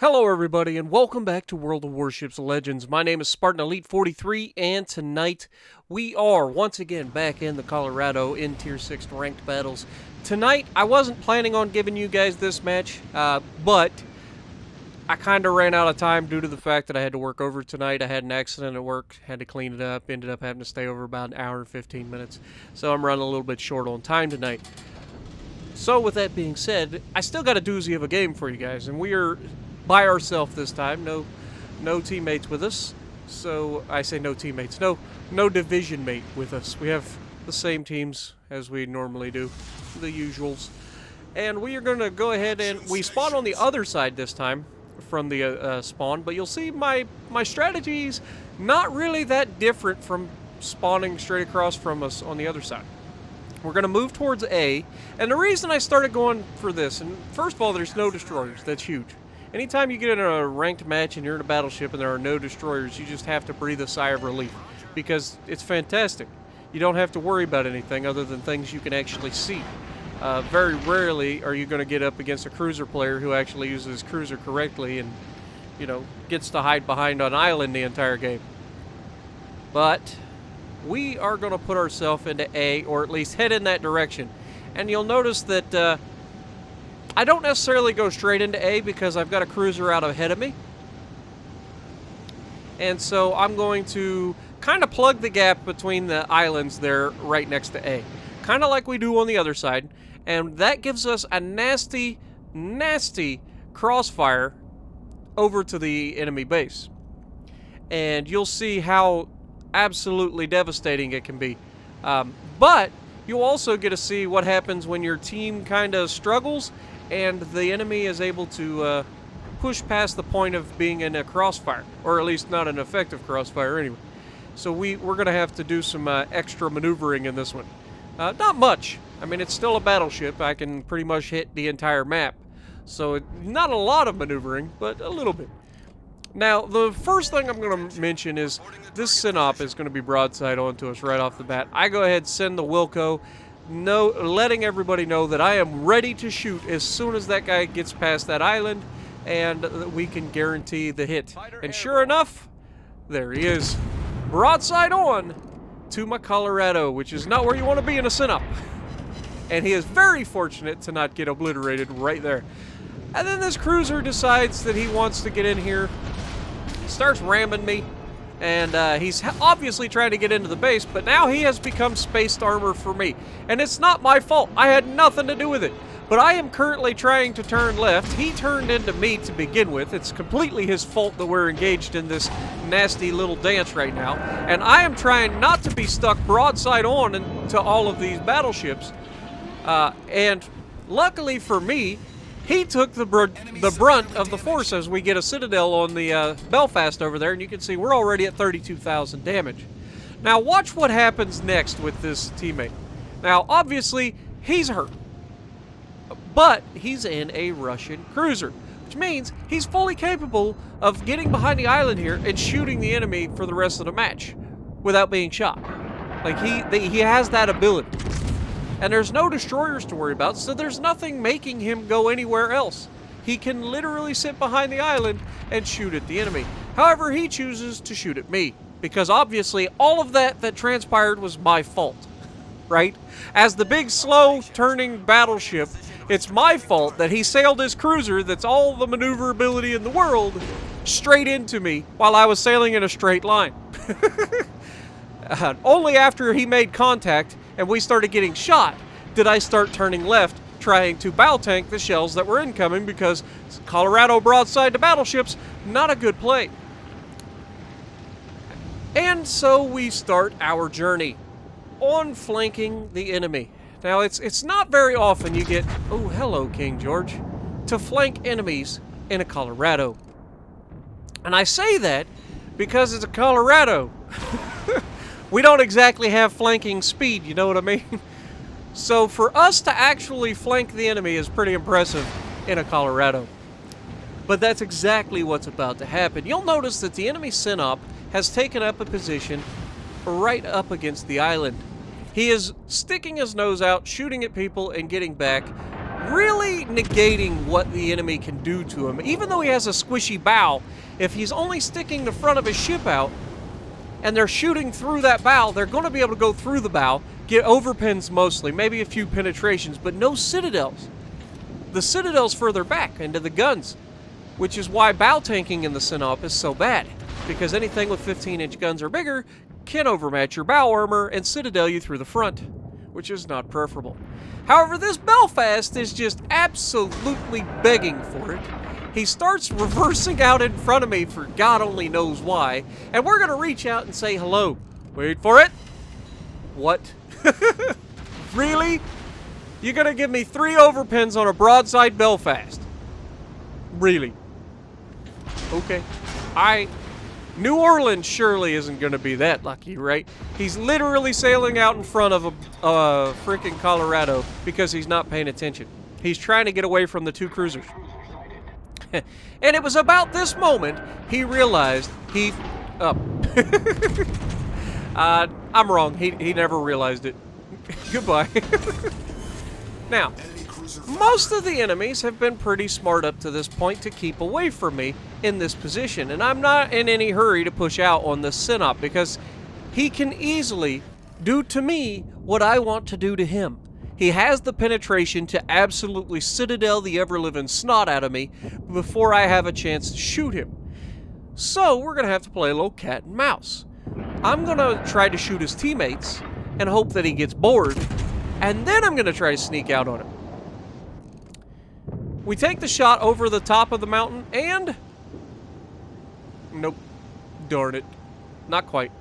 Hello everybody and welcome back to World of Warships Legends. My name is Spartan Elite 43 and tonight we are once again back in the Colorado in Tier 6 ranked battles. Tonight I wasn't planning on giving you guys this match, but I kind of ran out of time due to the fact that I had to work over tonight. I had an accident at work, had to clean it up, ended up having to stay over about an hour and 15 minutes. So I'm running a little bit short on time tonight. So with that being said, I still got a doozy of a game for you guys, and we are by ourselves this time. No teammates with us. So I say no teammates. No division mate with us. We have the same teams as we normally do, the usuals. And we are going to go ahead and we spawn on the other side this time from the spawn, but you'll see my strategy's not really that different from spawning straight across from us on the other side. We're going to move towards A, and the reason I started going for this, and first of all, there's no destroyers. That's huge. Anytime you get in a ranked match and you're in a battleship and there are no destroyers, you just have to breathe a sigh of relief because it's fantastic. You don't have to worry about anything other than things you can actually see. Very rarely are you going to get up against a cruiser player who actually uses his cruiser correctly and, you know, gets to hide behind an island the entire game. But we are going to put ourselves into A, or at least head in that direction. And you'll notice that I don't necessarily go straight into A because I've got a cruiser out ahead of me. And so I'm going to kind of plug the gap between the islands there right next to A. Kind of like we do on the other side. And that gives us a nasty, nasty crossfire over to the enemy base. And you'll see how absolutely devastating it can be. But you'll also get to see what happens when your team kind of struggles and the enemy is able to push past the point of being in a crossfire, or at least not an effective crossfire anyway. So we're going to have to do some extra maneuvering in this one. Not much. I mean, it's still a battleship. I can pretty much hit the entire map. So not a lot of maneuvering, but a little bit. Now, the first thing I'm going to mention is this Synop is going to be broadside onto us right off the bat. I go ahead and send the Wilco, letting everybody know that I am ready to shoot as soon as that guy gets past that island, and we can guarantee the hit. And sure enough, there he is. Broadside on to my Colorado, which is not where you want to be in a Synop. And he is very fortunate to not get obliterated right there. And then this cruiser decides that he wants to get in here, starts ramming me, and he's obviously trying to get into the base, but now he has become spaced armor for me. And it's not my fault. I had nothing to do with it. But I am currently trying to turn left. He turned into me to begin with. It's completely his fault that we're engaged in this nasty little dance right now. And I am trying not to be stuck broadside on into all of these battleships. And luckily for me, he took the brunt of the force as we get a Citadel on the Belfast over there, and you can see we're already at 32,000 damage. Now watch what happens next with this teammate. Now obviously he's hurt, but he's in a Russian cruiser, which means he's fully capable of getting behind the island here and shooting the enemy for the rest of the match without being shot. Like he has that ability. And there's no destroyers to worry about, so there's nothing making him go anywhere else. He can literally sit behind the island and shoot at the enemy. However, he chooses to shoot at me, because obviously all of that transpired was my fault, right? As the big, slow-turning battleship, it's my fault that he sailed his cruiser that's all the maneuverability in the world straight into me while I was sailing in a straight line. Only after he made contact and we started getting shot did I start turning left, trying to bow tank the shells that were incoming, because Colorado broadside to battleships, not a good play. And so we start our journey on flanking the enemy. Now it's not very often you get, oh hello King George, to flank enemies in a Colorado. And I say that because it's a Colorado. We don't exactly have flanking speed, you know what I mean? So for us to actually flank the enemy is pretty impressive in a Colorado. But that's exactly what's about to happen. You'll notice that the enemy Synop has taken up a position right up against the island. He is sticking his nose out, shooting at people and getting back. really negating what the enemy can do to him. Even though he has a squishy bow, if he's only sticking the front of his ship out and they're shooting through that bow, they're going to be able to go through the bow, get overpins mostly, maybe a few penetrations, but no citadels. The citadel's further back into the guns, which is why bow tanking in the Sinop is so bad, because anything with 15-inch guns or bigger can overmatch your bow armor and citadel you through the front, which is not preferable. However, this Belfast is just absolutely begging for it. He starts reversing out in front of me for God only knows why, and we're going to reach out and say hello. Wait for it. What? Really? You're going to give me 3 overpins on a broadside Belfast? Really? Okay. New Orleans surely isn't going to be that lucky, right? He's literally sailing out in front of a freaking Colorado because he's not paying attention. He's trying to get away from the 2 cruisers. And it was about this moment he realized he... I'm wrong. He never realized it. Goodbye. Now, most of the enemies have been pretty smart up to this point to keep away from me in this position, and I'm not in any hurry to push out on this Sinop because he can easily do to me what I want to do to him. He has the penetration to absolutely citadel the ever-living snot out of me before I have a chance to shoot him. So we're going to have to play a little cat and mouse. I'm going to try to shoot his teammates and hope that he gets bored, and then I'm going to try to sneak out on him. We take the shot over the top of the mountain, and... Nope. Darn it. Not quite.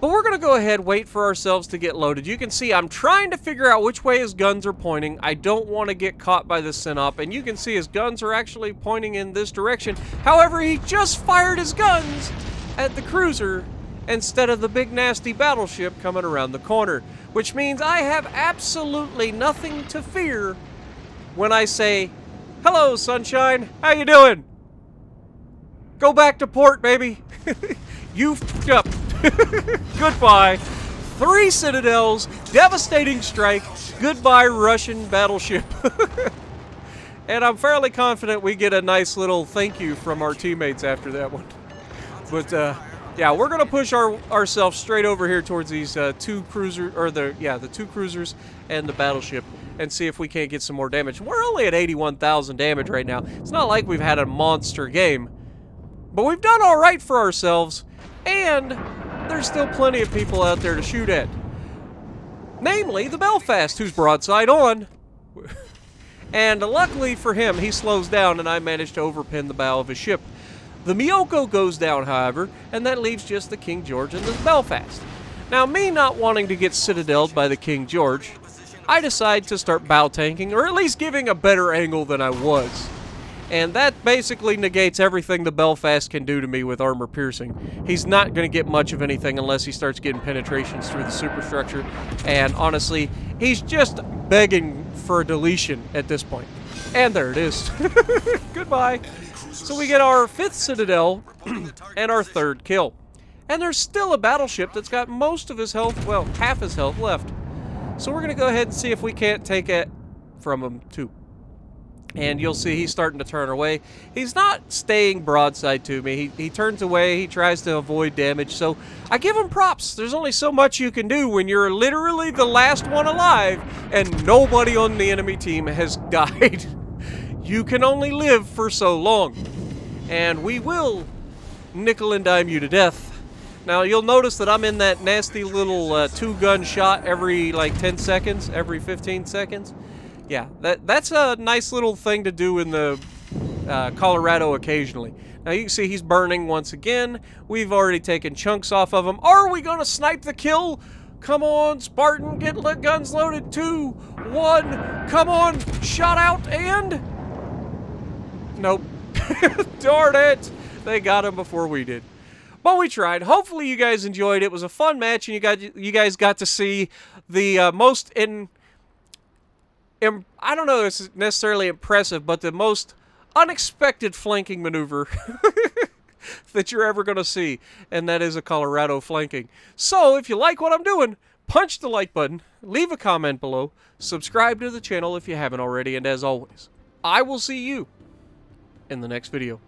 But we're going to go ahead, wait for ourselves to get loaded. You can see I'm trying to figure out which way his guns are pointing. I don't want to get caught by the Sinop, and you can see his guns are actually pointing in this direction. However, he just fired his guns at the cruiser instead of the big nasty battleship coming around the corner, which means I have absolutely nothing to fear when I say, "Hello, sunshine. How you doing? Go back to port, baby." You f***ed up. Goodbye. 3 citadels, devastating strike, goodbye Russian battleship. And I'm fairly confident we get a nice little thank you from our teammates after that one. But yeah, we're gonna push ourselves straight over here towards these 2 cruisers, or the 2 cruisers and the battleship, and see if we can't get some more damage. We're only at 81,000 damage right now. It's not like we've had a monster game, but we've done all right for ourselves. And there's still plenty of people out there to shoot at. Namely, the Belfast, who's broadside on. And luckily for him, he slows down and I managed to overpin the bow of his ship. The Miyoko goes down, however, and that leaves just the King George and the Belfast. Now, me not wanting to get citadeled by the King George, I decide to start bow tanking, or at least giving a better angle than I was. And that basically negates everything the Belfast can do to me with armor piercing. He's not going to get much of anything unless he starts getting penetrations through the superstructure. And honestly, he's just begging for a deletion at this point. And there it is. Goodbye. So we get our 5th citadel and our 3rd kill. And there's still a battleship that's got most of his health, well, half his health left. So we're going to go ahead and see if we can't take it from him too. And you'll see he's starting to turn away. He's not staying broadside to me. He turns away. He tries to avoid damage. So I give him props. There's only so much you can do when you're literally the last one alive and nobody on the enemy team has died. You can only live for so long. And we will nickel and dime you to death. Now, you'll notice that I'm in that nasty little 2-gun shot every, like, 10 seconds, every 15 seconds. Yeah, that's a nice little thing to do in the Colorado occasionally. Now you can see he's burning once again. We've already taken chunks off of him. Are we going to snipe the kill? Come on, Spartan, get guns loaded. 2, 1, come on, shot out, and... Nope. Darn it. They got him before we did. But we tried. Hopefully you guys enjoyed it. It was a fun match, and you guys got to see the I don't know if it's necessarily impressive, but the most unexpected flanking maneuver that you're ever going to see, and that is a Colorado flanking. So, if you like what I'm doing, punch the like button, leave a comment below, subscribe to the channel if you haven't already, and as always, I will see you in the next video.